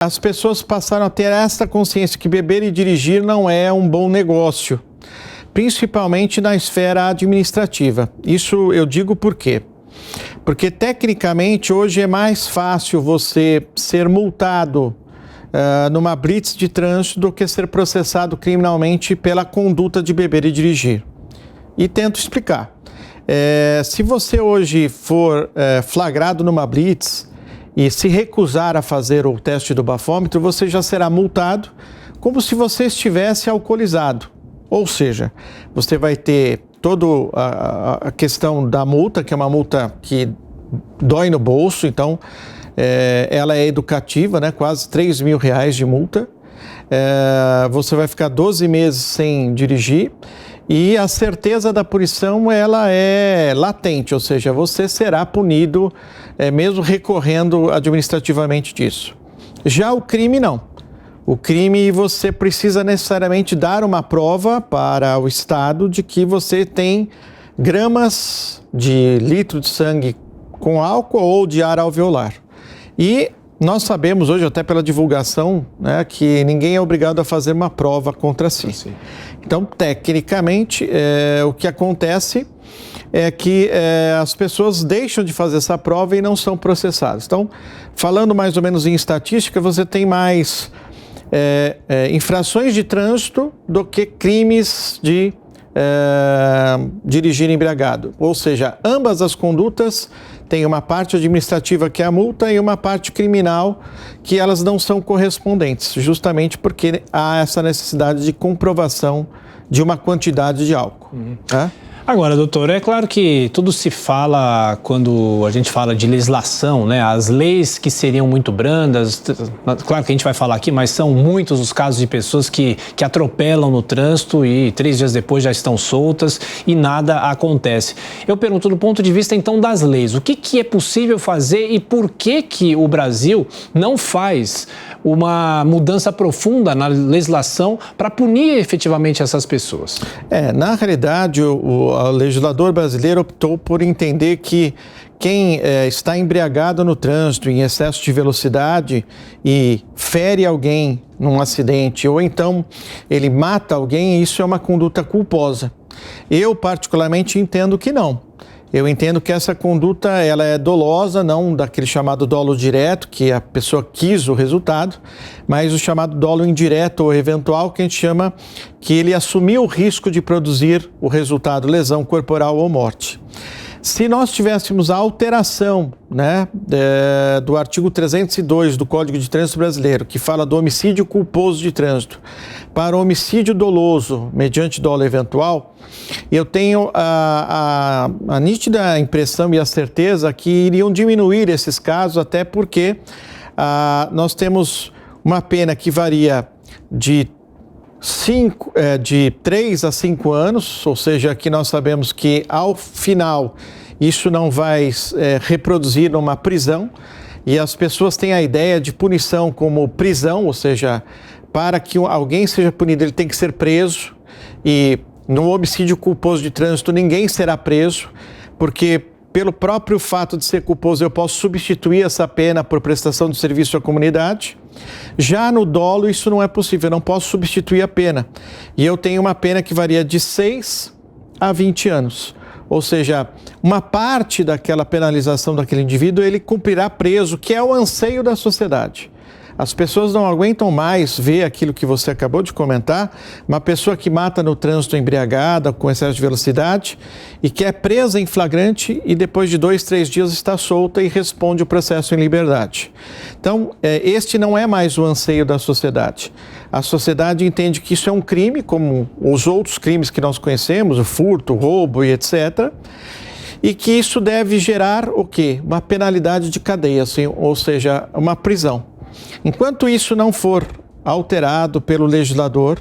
as pessoas passaram a ter essa consciência que beber e dirigir não é um bom negócio, principalmente na esfera administrativa. Isso eu digo por quê? Porque tecnicamente hoje é mais fácil você ser multado numa blitz de trânsito do que ser processado criminalmente pela conduta de beber e dirigir. E tento explicar. Se você hoje for flagrado numa blitz e se recusar a fazer o teste do bafômetro, você já será multado como se você estivesse alcoolizado. Ou seja, você vai ter toda a questão da multa, que é uma multa que dói no bolso, então ela é educativa, né? Quase R$3.000 de multa. Você vai ficar 12 meses sem dirigir e a certeza da punição ela é latente, ou seja, você será punido mesmo recorrendo administrativamente disso. Já o crime não. O crime você precisa necessariamente dar uma prova para o Estado de que você tem gramas de litro de sangue com álcool ou de ar alveolar. E nós sabemos hoje, até pela divulgação, né, que ninguém é obrigado a fazer uma prova contra si. Sim. Então, tecnicamente, o que acontece é que as pessoas deixam de fazer essa prova e não são processadas. Então, falando mais ou menos em estatística, você tem mais infrações de trânsito do que crimes de dirigir embriagado. Ou seja, ambas as condutas têm uma parte administrativa que é a multa e uma parte criminal que elas não são correspondentes, justamente porque há essa necessidade de comprovação de uma quantidade de álcool. Agora, doutor, é claro que tudo se fala quando a gente fala de legislação, né? As leis que seriam muito brandas, claro que a gente vai falar aqui, mas são muitos os casos de pessoas que atropelam no trânsito e 3 dias depois já estão soltas e nada acontece. Eu pergunto do ponto de vista, então, das leis, o que é possível fazer e por que o Brasil não faz uma mudança profunda na legislação para punir efetivamente essas pessoas? Na realidade, o legislador brasileiro optou por entender que quem está embriagado no trânsito, em excesso de velocidade e fere alguém num acidente ou então ele mata alguém, isso é uma conduta culposa. Eu particularmente entendo que não. Eu entendo que essa conduta ela é dolosa, não daquele chamado dolo direto, que a pessoa quis o resultado, mas o chamado dolo indireto ou eventual, que a gente chama que ele assumiu o risco de produzir o resultado, lesão corporal ou morte. Se nós tivéssemos a alteração, né, do artigo 302 do Código de Trânsito Brasileiro, que fala do homicídio culposo de trânsito, para o homicídio doloso mediante dolo eventual, eu tenho a nítida impressão e a certeza que iriam diminuir esses casos, até porque nós temos uma pena que varia de 3 a 5 anos, ou seja, que nós sabemos que ao final isso não vai reproduzir numa prisão e as pessoas têm a ideia de punição como prisão, ou seja, para que alguém seja punido ele tem que ser preso e no homicídio culposo de trânsito ninguém será preso, porque pelo próprio fato de ser culposo eu posso substituir essa pena por prestação de serviço à comunidade. Já no dolo isso não é possível, eu não posso substituir a pena. E eu tenho uma pena que varia de 6 a 20 anos. Ou seja, uma parte daquela penalização daquele indivíduo ele cumprirá preso, que é o anseio da sociedade. As pessoas não aguentam mais ver aquilo que você acabou de comentar, uma pessoa que mata no trânsito embriagada, com excesso de velocidade, e que é presa em flagrante e depois de 2, 3 dias está solta e responde o processo em liberdade. Então, este não é mais o anseio da sociedade. A sociedade entende que isso é um crime, como os outros crimes que nós conhecemos, o furto, o roubo e etc., e que isso deve gerar o quê? Uma penalidade de cadeia, assim, ou seja, uma prisão. Enquanto isso não for alterado pelo legislador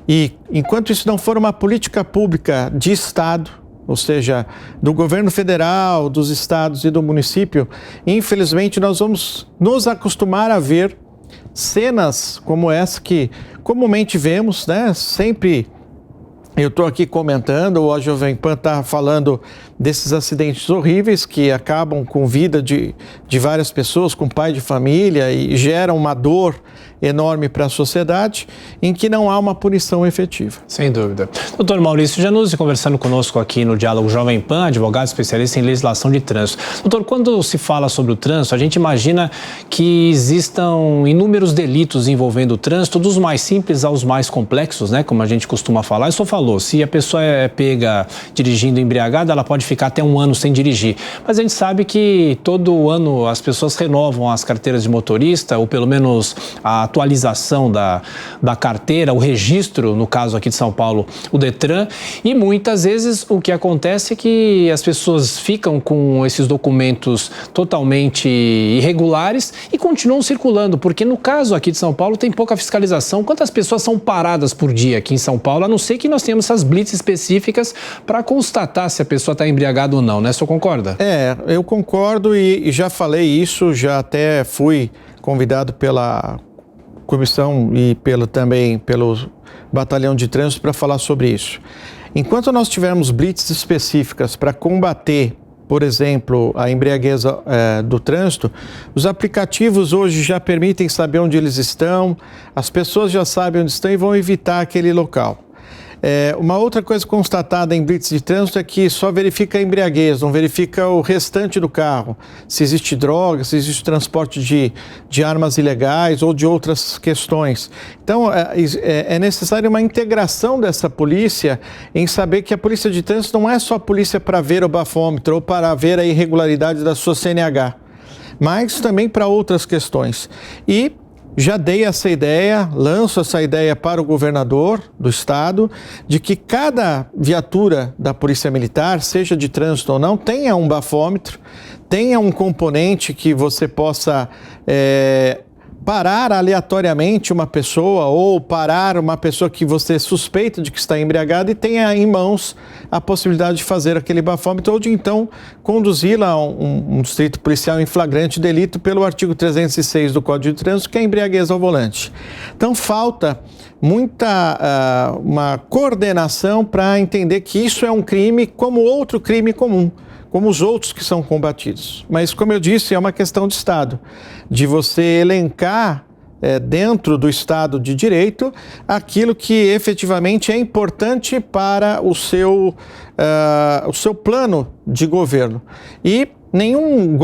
e enquanto isso não for uma política pública de Estado, ou seja, do governo federal, dos estados e do município, infelizmente nós vamos nos acostumar a ver cenas como essa que comumente vemos, né, sempre Eu estou aqui comentando, a Jovem Pan está falando desses acidentes horríveis que acabam com a vida de várias pessoas, com pai de família, e geram uma dor enorme para a sociedade, em que não há uma punição efetiva. Sem dúvida. Doutor Maurício Januzzi, conversando conosco aqui no Diálogo Jovem Pan, advogado especialista em legislação de trânsito. Doutor, quando se fala sobre o trânsito, a gente imagina que existam inúmeros delitos envolvendo o trânsito, dos mais simples aos mais complexos, né? Como a gente costuma falar. Isso falou, se a pessoa é pega dirigindo embriagada, ela pode ficar até 1 ano sem dirigir. Mas a gente sabe que todo ano as pessoas renovam as carteiras de motorista, ou pelo menos a atualização da carteira, o registro, no caso aqui de São Paulo, o Detran, e muitas vezes o que acontece é que as pessoas ficam com esses documentos totalmente irregulares e continuam circulando, porque no caso aqui de São Paulo tem pouca fiscalização. Quantas pessoas são paradas por dia aqui em São Paulo, a não ser que nós tenhamos essas blitz específicas para constatar se a pessoa está embriagada ou não, né? O senhor concorda? Eu concordo e já falei isso, já até fui convidado pela comissão e também pelo batalhão de trânsito para falar sobre isso. Enquanto nós tivermos blitz específicas para combater, por exemplo, a embriaguez do trânsito, os aplicativos hoje já permitem saber onde eles estão, as pessoas já sabem onde estão e vão evitar aquele local. Uma outra coisa constatada em blitz de trânsito é que só verifica a embriaguez, não verifica o restante do carro. Se existe droga, se existe transporte de armas ilegais ou de outras questões. Então, é necessária uma integração dessa polícia em saber que a polícia de trânsito não é só a polícia para ver o bafômetro ou para ver a irregularidade da sua CNH, mas também para outras questões. E já dei essa ideia, lanço essa ideia para o governador do estado, de que cada viatura da Polícia Militar, seja de trânsito ou não, tenha um bafômetro, tenha um componente que você possa parar aleatoriamente uma pessoa ou parar uma pessoa que você suspeita de que está embriagada e tenha em mãos a possibilidade de fazer aquele bafômetro ou de então conduzi-la a um distrito policial em flagrante delito pelo artigo 306 do Código de Trânsito, que é a embriaguez ao volante. Então falta uma coordenação para entender que isso é um crime como outro crime comum, como os outros que são combatidos. Mas, como eu disse, é uma questão de Estado, de você elencar dentro do Estado de Direito aquilo que efetivamente é importante para o seu plano de governo. E nenhum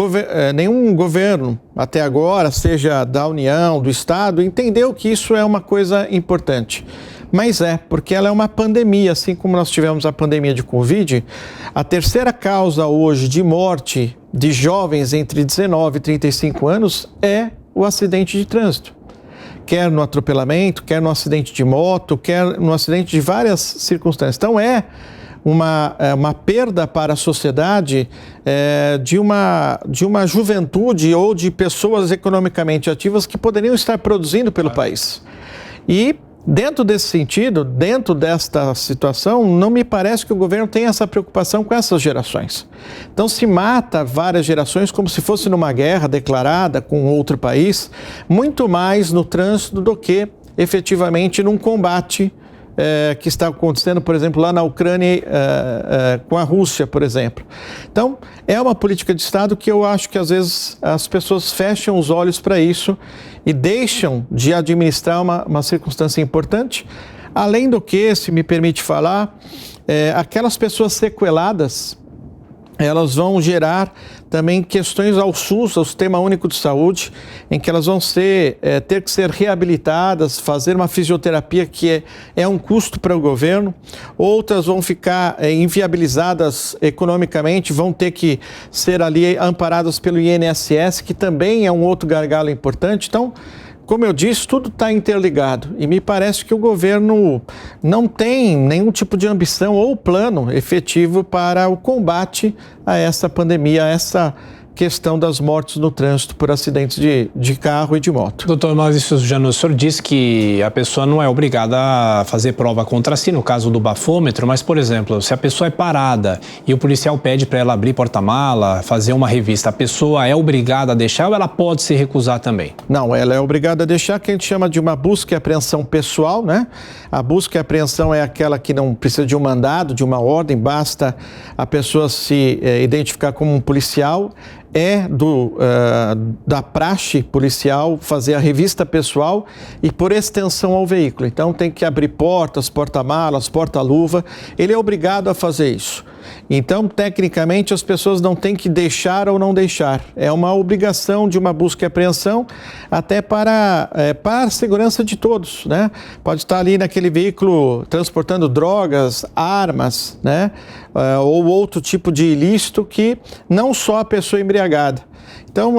governo até agora, seja da União, do Estado, entendeu que isso é uma coisa importante. Mas porque ela é uma pandemia, assim como nós tivemos a pandemia de Covid. A terceira causa hoje de morte de jovens entre 19 e 35 anos é o acidente de trânsito. Quer no atropelamento, quer no acidente de moto, quer no acidente de várias circunstâncias. Então uma perda para a sociedade de uma juventude ou de pessoas economicamente ativas que poderiam estar produzindo pelo país. E dentro desse sentido, dentro desta situação, não me parece que o governo tenha essa preocupação com essas gerações. Então se mata várias gerações como se fosse numa guerra declarada com outro país, muito mais no trânsito do que efetivamente num combate que está acontecendo, por exemplo, lá na Ucrânia com a Rússia, por exemplo. Então, é uma política de Estado que eu acho que às vezes as pessoas fecham os olhos para isso e deixam de administrar uma circunstância importante. Além do que, se me permite falar, aquelas pessoas sequeladas, elas vão gerar também questões ao SUS, ao Sistema Único de Saúde, em que elas vão ter que ser reabilitadas, fazer uma fisioterapia que é um custo para o governo. Outras vão ficar inviabilizadas economicamente, vão ter que ser ali amparadas pelo INSS, que também é um outro gargalo importante. Então, como eu disse, tudo está interligado e me parece que o governo não tem nenhum tipo de ambição ou plano efetivo para o combate a essa pandemia, a essa questão das mortes no trânsito por acidentes de carro e de moto. Doutor Maurício Janus, o senhor disse que a pessoa não é obrigada a fazer prova contra si, no caso do bafômetro, mas, por exemplo, se a pessoa é parada e o policial pede para ela abrir porta-mala, fazer uma revista, a pessoa é obrigada a deixar ou ela pode se recusar também? Não, ela é obrigada a deixar, que a gente chama de uma busca e apreensão pessoal, né? A busca e apreensão é aquela que não precisa de um mandado, de uma ordem, basta a pessoa se identificar como um policial. É da praxe policial fazer a revista pessoal e por extensão ao veículo. Então tem que abrir portas, porta-malas, porta-luva. Ele é obrigado a fazer isso. Então, tecnicamente, as pessoas não têm que deixar ou não deixar. É uma obrigação de uma busca e apreensão até para a segurança de todos, né? Pode estar ali naquele veículo transportando drogas, armas, né? Ou outro tipo de ilícito que não só a pessoa embriagada. Então,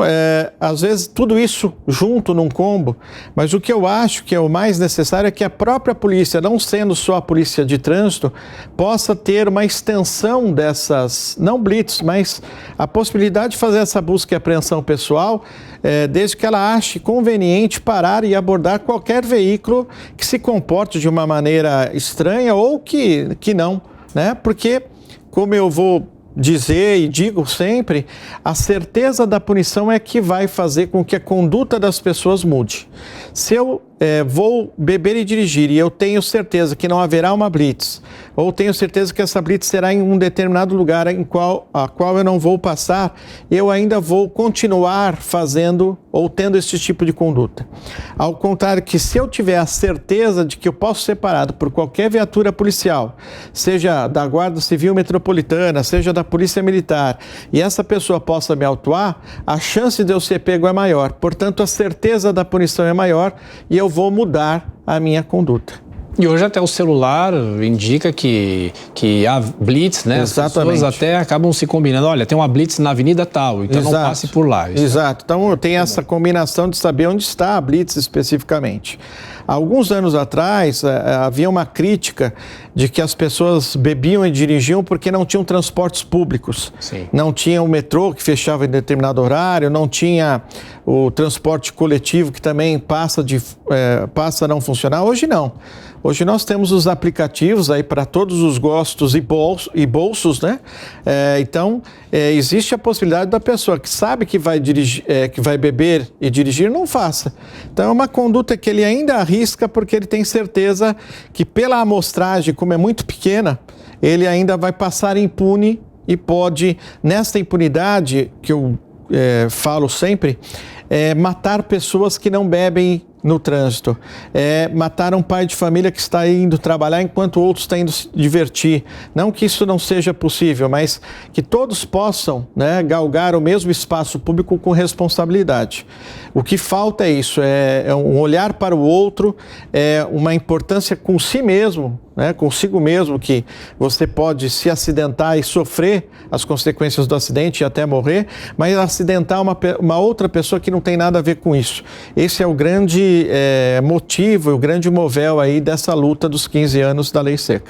às vezes, tudo isso junto num combo, mas o que eu acho que é o mais necessário é que a própria polícia, não sendo só a polícia de trânsito, possa ter uma extensão dessas, não blitz, mas a possibilidade de fazer essa busca e apreensão pessoal, desde que ela ache conveniente parar e abordar qualquer veículo que se comporte de uma maneira estranha ou que não, né? Porque, como eu vou dizer e digo sempre, a certeza da punição é que vai fazer com que a conduta das pessoas mude. Se eu vou beber e dirigir e eu tenho certeza que não haverá uma blitz, ou tenho certeza que essa blitz será em um determinado lugar a qual eu não vou passar, eu ainda vou continuar fazendo ou tendo esse tipo de conduta. Ao contrário que se eu tiver a certeza de que eu posso ser parado por qualquer viatura policial, seja da Guarda Civil Metropolitana, seja da Polícia Militar, e essa pessoa possa me autuar, a chance de eu ser pego é maior. Portanto, a certeza da punição é maior e eu vou mudar a minha conduta. E hoje até o celular indica que há blitz, né? Exatamente. As pessoas até acabam se combinando. Olha, tem uma blitz na avenida tal, então Exato. não passe por lá. Exato. Então tem essa combinação de saber onde está a blitz especificamente. Há alguns anos atrás havia uma crítica de que as pessoas bebiam e dirigiam porque não tinham transportes públicos. Sim. Não tinha o metrô que fechava em determinado horário, não tinha o transporte coletivo que também passa a não funcionar. Hoje não. Hoje nós temos os aplicativos aí para todos os gostos e bolsos, né? Então, existe a possibilidade da pessoa que sabe que vai dirigir, que vai beber e dirigir, não faça. Então, é uma conduta que ele ainda arrisca porque ele tem certeza que pela amostragem, como é muito pequena, ele ainda vai passar impune e pode, nesta impunidade que eu falo sempre, matar pessoas que não bebem no trânsito, matar um pai de família que está indo trabalhar enquanto outros estão indo se divertir. Não que isso não seja possível, mas que todos possam, né, galgar o mesmo espaço público com responsabilidade. O que falta é isso, é um olhar para o outro, uma importância com si mesmo, né, consigo mesmo, que você pode se acidentar e sofrer as consequências do acidente e até morrer, mas acidentar uma outra pessoa que não tem nada a ver com isso. Esse é o grande motivo, o grande movel aí dessa luta dos 15 anos da Lei Seca.